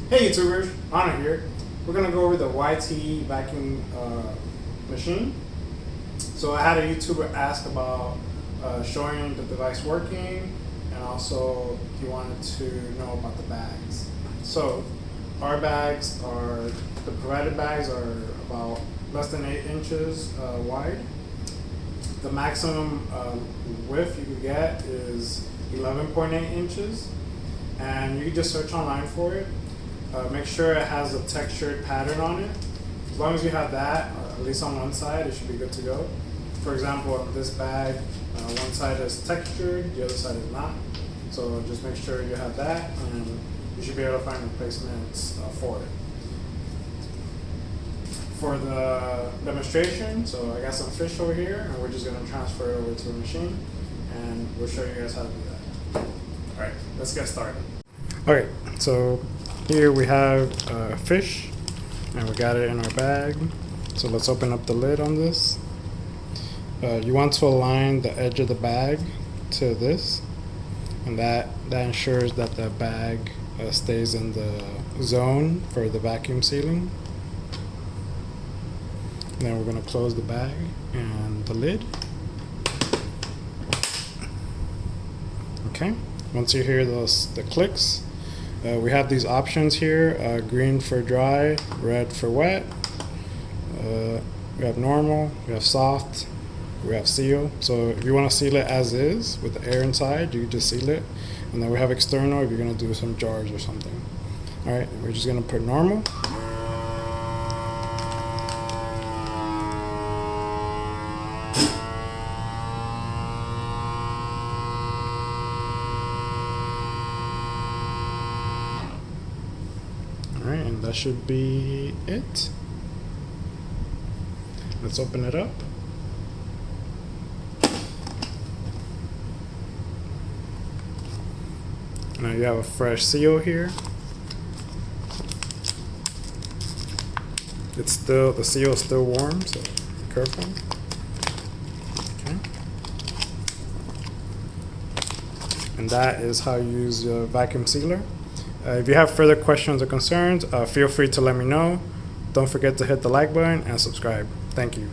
Hey YouTubers, Anna here. We're gonna go over the YTE vacuum machine. So I had a YouTuber ask about showing the device working, and also he wanted to know about the bags. So our bags are, the provided bags are about less than 8 inches wide. The maximum width you can get is 11.8 inches, and you can just search online for it. Make sure it has a textured pattern on it. As long as you have that, at least on one side, it should be good to go. For example, on this bag, one side is textured, the other side is not. So just make sure you have that, and you should be able to find replacements for it. For the demonstration, so I got some fish over here, and we're just going to transfer it over to the machine, and we'll show you guys how to do that. All right, let's get started. Okay, so here we have fish, and we got it in our bag. So let's open up the lid on this. You want to align the edge of the bag to this, and that ensures that the bag stays in the zone for the vacuum sealing. Then we're going to close the bag and the lid. Okay, once you hear the clicks, we have these options here, green for dry, red for wet. We have normal, we have soft, we have seal. So if you want to seal it as is with the air inside, you just seal it. And then we have external if you're going to do some jars or something. All right, we're just going to put normal. Alright, and that should be it. Let's open it up. Now you have a fresh seal here. The seal is still warm, so be careful. Okay. And that is how you use your vacuum sealer. If you have further questions or concerns, feel free to let me know. Don't forget to hit the like button and subscribe. Thank you.